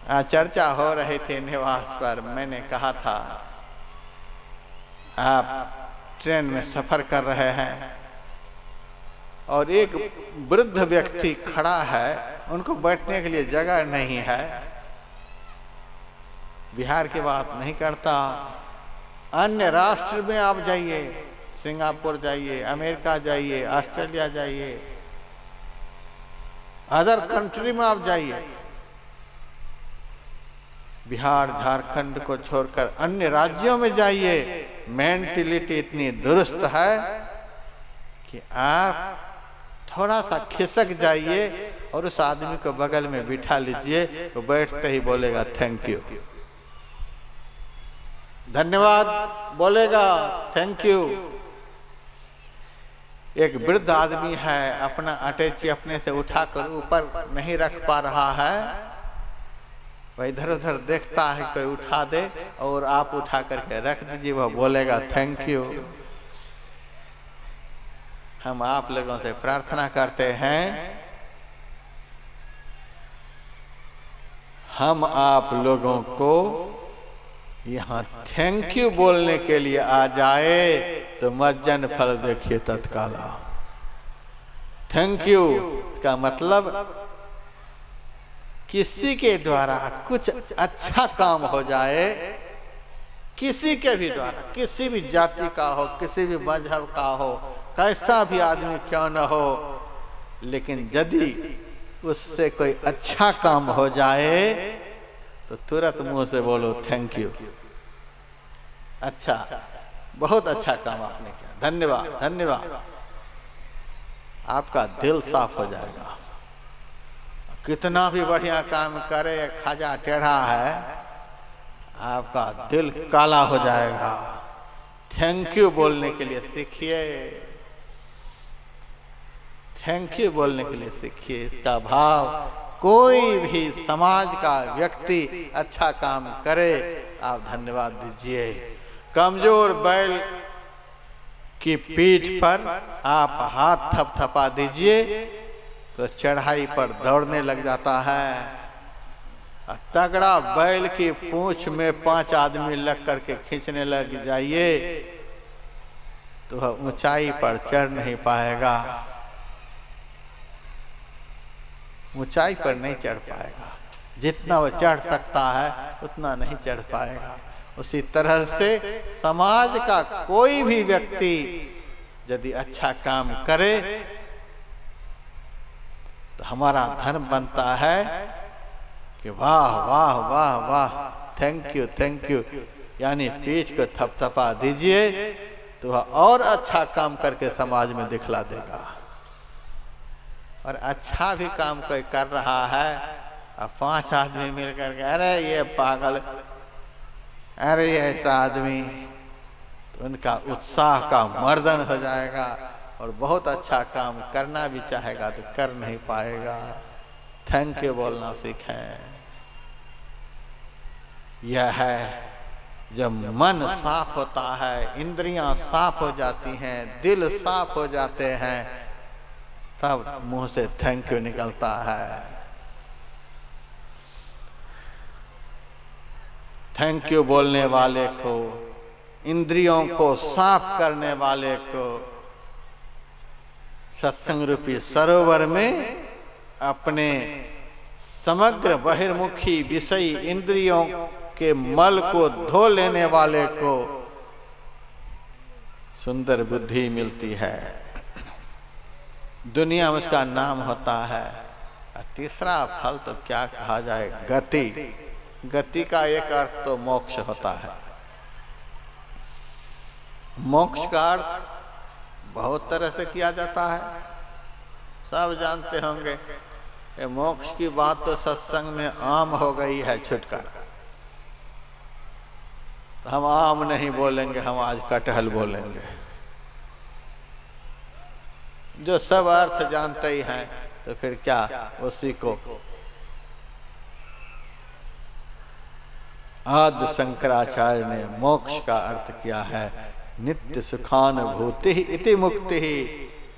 चर्चा हो रही थी निवास पर। मैंने कहा था आप ट्रेन में सफर कर रहे हैं और एक वृद्ध व्यक्ति खड़ा है, उनको बैठने के लिए जगह नहीं है। बिहार की बात नहीं करता, अन्य राष्ट्र में आप जाइए, सिंगापुर जाइए, अमेरिका जाइए, ऑस्ट्रेलिया जाइए, अदर कंट्री में आप जाइए, बिहार झारखंड को छोड़कर अन्य राज्यों में जाइए, मेंटलिटी इतनी दुरुस्त है कि आप थोड़ा सा खिसक जाइए और उस आदमी को बगल में बिठा लीजिए, वो बैठते ही बोलेगा थैंक यू, धन्यवाद बोलेगा, थैंक यू। एक वृद्ध आदमी है, अपना अटैची अपने से उठाकर ऊपर नहीं रख पा रहा है, वह इधर उधर देखता है कोई उठा दे और आप उठा करके रख दीजिए, वह बोलेगा थैंक यू। हम आप लोगों से प्रार्थना करते हैं, हम आप लोगों को यहाँ थैंक यू बोलने के लिए आ जाए तो मज्जन फल देखिए तत्काला। थैंक यू का मतलब किसी के द्वारा कुछ अच्छा काम हो जाए, किसी के भी द्वारा, किसी भी जाति का हो, किसी भी मजहब का हो, कैसा भी आदमी क्यों न हो, लेकिन यदि उससे कोई अच्छा काम हो जाए तो तुरंत मुंह से बोलो थैंक यू, अच्छा, बहुत अच्छा काम आपने किया, धन्यवाद धन्यवाद। आपका दिल साफ हो जाएगा। कितना भी बढ़िया काम करे, खाजा टेढ़ा है, आपका दिल काला हो जाएगा। थैंक यू बोलने के लिए सीखिए, थैंक यू बोलने के लिए सीखिए। इसका भाव, कोई भी समाज का व्यक्ति अच्छा काम करे आप धन्यवाद दीजिए। कमजोर बैल की पीठ पर आप हाथ थपथपा दीजिए तो चढ़ाई पर दौड़ने लग जाता है। तगड़ा बैल की पूंछ में 5 आदमी लग करके खींचने लग जाइए तो वह ऊंचाई पर चढ़ नहीं पाएगा, ऊंचाई पर नहीं चढ़ पाएगा। जितना वह चढ़ सकता है उतना नहीं चढ़ पाएगा। उसी तरह से समाज का कोई भी व्यक्ति यदि अच्छा काम करे तो हमारा धर्म बनता है कि वाह वाह वाह वाह, थैंक यू थैंक यू, यानी पीठ को थपथपा दीजिए तो वह और अच्छा काम करके समाज में दिखला देगा। और अच्छा भी काम कोई कर रहा है, अब 5 आदमी मिलकर के अरे ये पागल, अरे ऐसा आदमी, तो उनका उत्साह का मर्दन हो जाएगा और बहुत अच्छा काम करना भी चाहेगा तो कर नहीं पाएगा। थैंक यू बोलना सीखें। यह है जब मन साफ होता है, इंद्रियां साफ हो जाती हैं, दिल साफ हो जाते हैं, तब मुंह से थैंक यू निकलता है। थैंक यू बोलने वाले को, इंद्रियों को साफ करने वाले को सत्संग रूपी सरोवर में अपने समग्र बहिर्मुखी विषय इंद्रियों के मल को धो लेने वाले को सुंदर बुद्धि मिलती है, दुनिया में उसका नाम होता है। तीसरा फल तो क्या कहा जाए, गति। गति का एक अर्थ तो मोक्ष होता है। मोक्ष का अर्थ बहुत तरह से किया जाता है, सब जानते होंगे। ये मोक्ष की बात तो सत्संग में आम हो गई है, छुटकारा। तो हम आम नहीं बोलेंगे, हम आज कटहल बोलेंगे। जो सब अर्थ जानते ही हैं तो फिर क्या उसी को आदि शंकराचार्य ने मोक्ष का अर्थ किया है नित्य सुखानुभूति इति मुक्ति,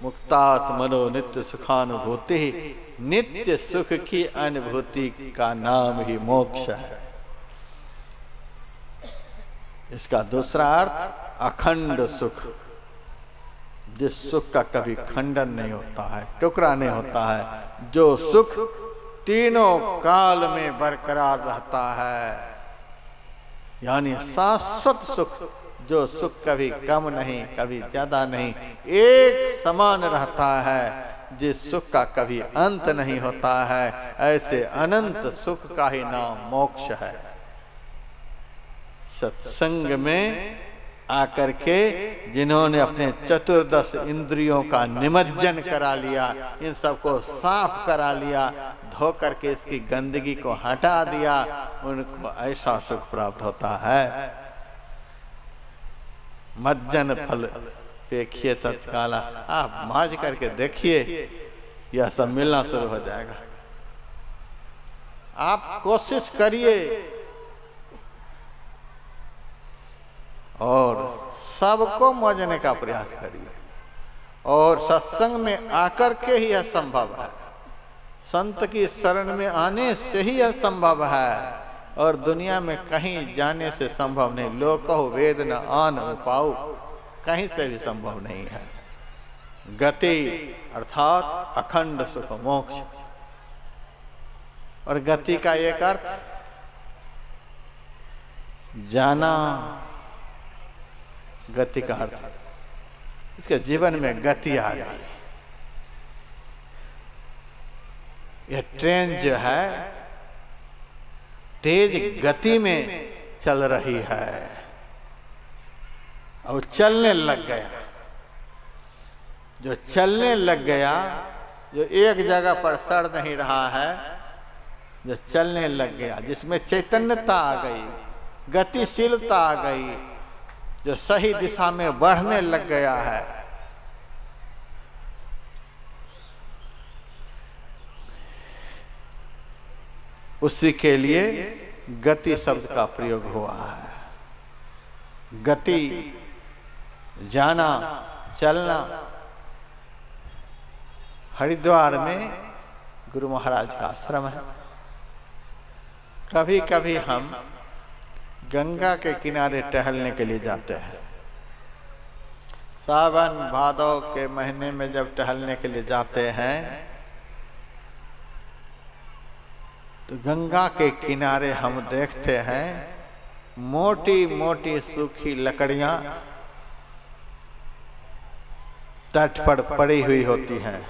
मुक्तात्मनो नित्य सुखानुभूति नित्य सुख की अनुभूति का नाम ही मोक्ष है। इसका दूसरा अर्थ अखंड सुख, जिस सुख का कभी खंडन नहीं होता है, टुकड़ा नहीं होता है, जो सुख तीनों काल में बरकरार रहता है, यानी शाश्वत सुख, जो सुख कभी कम नहीं कभी ज्यादा नहीं, एक समान रहता है, जिस सुख का कभी अंत नहीं होता है, ऐसे अनंत सुख का ही नाम मोक्ष है। सत्संग में आकर के जिन्होंने अपने चतुर्दश इंद्रियों का निमज्जन करा लिया, इन सबको साफ करा लिया, धो करके इसकी गंदगी को हटा दिया, उनको ऐसा सुख प्राप्त होता है। मज्जन फल पेखिए तत्काला, आप माज करके देखिए, यह सब मिलना शुरू हो जाएगा। आप कोशिश करिए और सबको मौजने का प्रयास करिए, और सत्संग में आकर के ही यह संभव है, संत की शरण में आने से ही यह संभव है, और दुनिया में कहीं जाने से संभव नहीं। लोको वेद न आन उपाऊ, कहीं से भी संभव नहीं है। गति अर्थात अखंड सुख मोक्ष, और गति का एक अर्थ जाना, गति का अर्थ इसके जीवन में गति आ गई। यह ट्रेन जो है तेज गति में चल रही है और चलने लग गया। जो चलने लग गया, जो एक जगह पर सड़ नहीं रहा है, जो चलने लग गया, जिसमें चैतन्यता आ गई, गतिशीलता आ गई, जो सही दिशा में बढ़ने लग गया है, उसी के लिए गति शब्द का प्रयोग हुआ है। गति जाना, चलना। हरिद्वार में गुरु महाराज का आश्रम है। कभी कभी हम गंगा के किनारे टहलने के लिए जाते हैं। सावन भादव के महीने में जब टहलने के लिए जाते हैं तो गंगा के किनारे हम देखते हैं मोटी मोटी सूखी लकड़ियां तट पर पड़ी हुई होती हैं।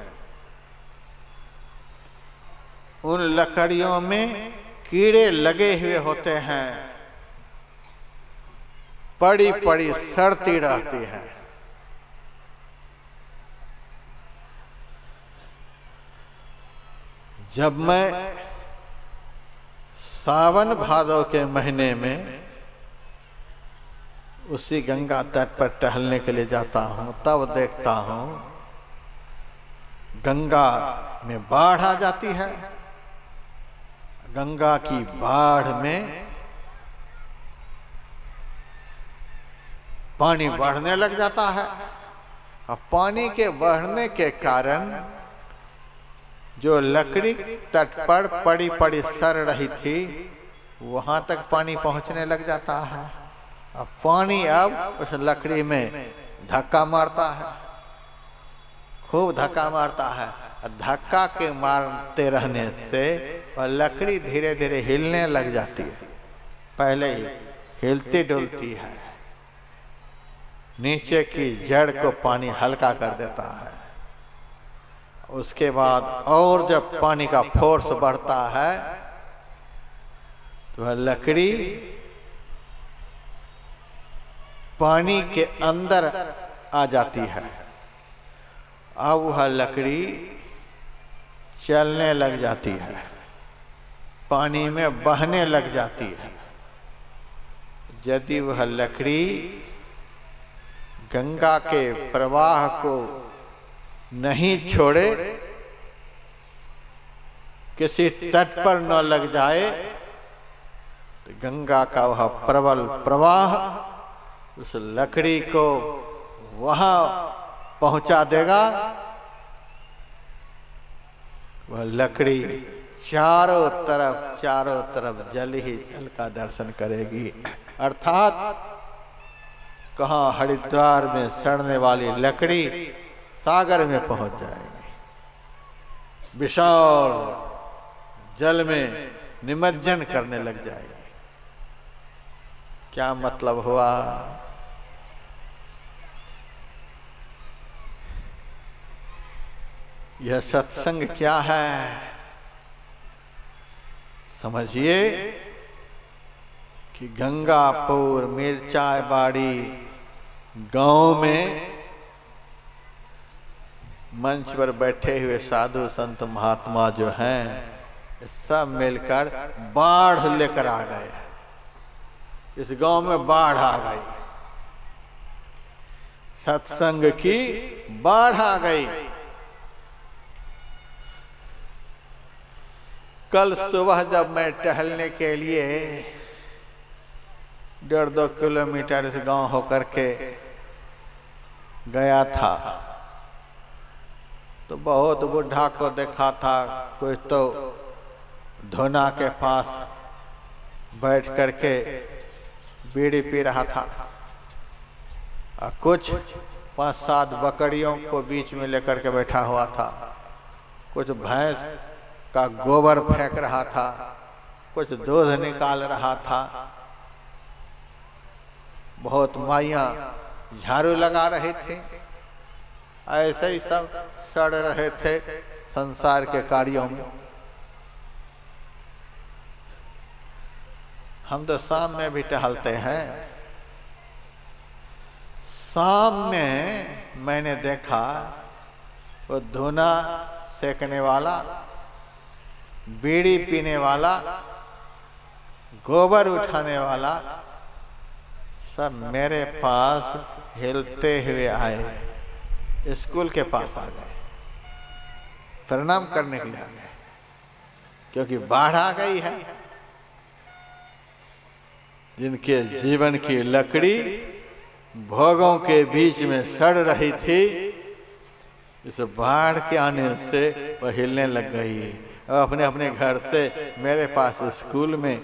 उन लकड़ियों में कीड़े लगे हुए होते हैं, पड़ी पड़ी सड़ती रहती है। जब मैं सावन भादव के महीने में उसी गंगा तट पर टहलने के लिए जाता हूं, तब देखता हूं गंगा में बाढ़ आ जाती है। गंगा की बाढ़ में पानी बढ़ने लग जाता है। अब पानी के बढ़ने के कारण जो लकड़ी तट पर पड़ी पड़ी सड़ रही थी, वहां तक पानी पहुंचने लग जाता है। अब पानी अब उस लकड़ी में धक्का मारता है, खूब धक्का मारता है। धक्का के मारते रहने से वह लकड़ी धीरे धीरे हिलने लग जाती है। पहले ही हिलती डुलती है, नीचे की जड़ को पानी हल्का कर देता है। उसके बाद और जब पानी का फोर्स बढ़ता है तो वह लकड़ी पानी के अंदर आ जाती है। अब वह लकड़ी चलने लग जाती है, पानी में बहने लग जाती है। यदि वह लकड़ी गंगा के प्रवाह को नहीं छोड़े, किसी तट पर न लग जाए, तो गंगा का वह प्रबल प्रवाह उस लकड़ी को वहां पहुंचा देगा वह लकड़ी चारों तरफ जल ही जल का दर्शन करेगी। अर्थात कहाँ हरिद्वार में सड़ने वाली लकड़ी सागर में पहुंच जाएगी, विशाल जल में निमज्जन करने लग जाएगी। क्या मतलब हुआ? यह सत्संग क्या है? समझिए कि गंगापुर मिर्चाबाड़ी गांव में मंच पर बैठे हुए साधु संत महात्मा जो हैं सब मिलकर बाढ़ लेकर आ गए। इस गांव में बाढ़ आ गई, सत्संग की बाढ़ आ गई। कल सुबह जब मैं टहलने के लिए 1.5-2 किलोमीटर इस गांव होकर के गया था तो बहुत बुढ़ा को देखा था। कोई तो धोना के पास बैठ करके बीड़ी पी रहा था और कुछ 5-7 बकरियों को बीच में लेकर के बैठा हुआ था। कुछ भैंस का गोबर फेंक रहा था, कुछ दूध निकाल रहा था। बहुत माइयां झाड़ू लगा रही थी। ऐसे ही सब सड़ रहे थे संसार के कार्यों में। हम तो शाम में भी टहलते हैं। शाम में मैंने देखा वो धुना सेकने वाला, बीड़ी पीने वाला, गोबर उठाने वाला सब मेरे पास हिलते हुए आए। स्कूल के पास आ गए, प्रणाम करने के लिए आ गए, क्योंकि बाढ़ आ गई है। जिनके जीवन की लकड़ी भोगों के बीच में सड़ रही थी, इस बाढ़ के आने से वह हिलने लग गई और अपने अपने घर से मेरे पास स्कूल में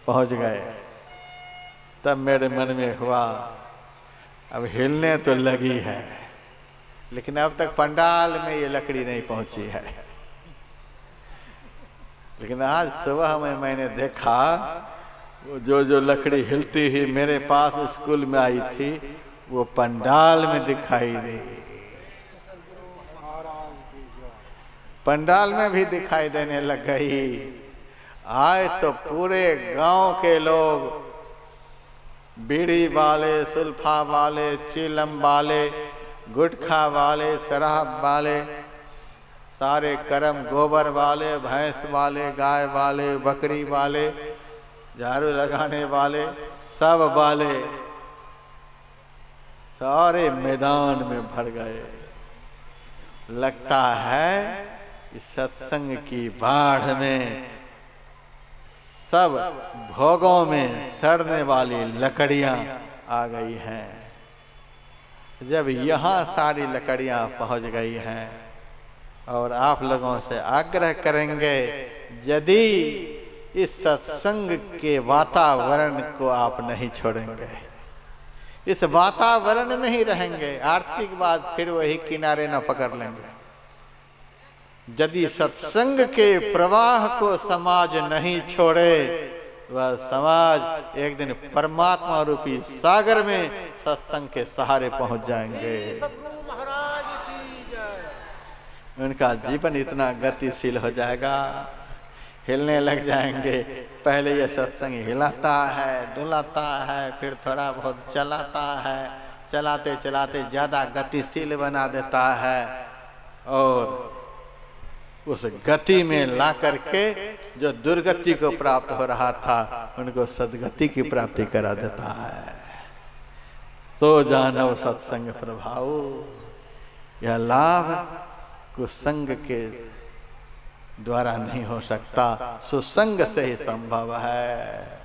पहुंच गए। तब मेरे मन में हुआ अब हिलने तो लगी है, लेकिन अब तक पंडाल में ये लकड़ी नहीं पहुंची है। लेकिन आज सुबह में मैंने देखा वो जो लकड़ी हिलती हुई मेरे पास स्कूल में आई थी वो पंडाल में दिखाई दी। पंडाल में भी दिखाई देने लग गई। आए तो पूरे गांव के लोग, बीड़ी वाले, सुल्फा वाले, चिलम वाले, गुटखा वाले, शराब वाले, सारे कर्म, गोबर वाले, भैंस वाले, गाय वाले, बकरी वाले, झाड़ू लगाने वाले, सब वाले सारे मैदान में भर गए। लगता है इस सत्संग की बाढ़ में सब भोगों में सड़ने वाली लकड़ियां आ गई हैं। जब यहाँ सारी लकड़ियां पहुंच गई हैं और आप लोगों से आग्रह करेंगे, यदि इस सत्संग के वातावरण को आप नहीं छोड़ेंगे, इस वातावरण में ही रहेंगे, आरती के बाद फिर वही किनारे न पकड़ लेंगे। यदि सत्संग के प्रवाह को समाज नहीं छोड़े, वह समाज एक दिन परमात्मा रूपी सागर में सत्संग के सहारे पहुंच जाएंगे। उनका जीवन इतना गतिशील हो जाएगा, हिलने लग जाएंगे। पहले ये सत्संग हिलाता है, डुलाता है, फिर थोड़ा बहुत चलाता है, चलाते चलाते ज़्यादा गतिशील बना देता है और उस गति में ला करके जो दुर्गति को प्राप्त हो रहा था उनको सदगति की प्राप्ति करा देता है। सो जानव सत्संग प्रभाव, यह लाभ कुसंग के द्वारा नहीं हो सकता, सुसंग से ही संभव है।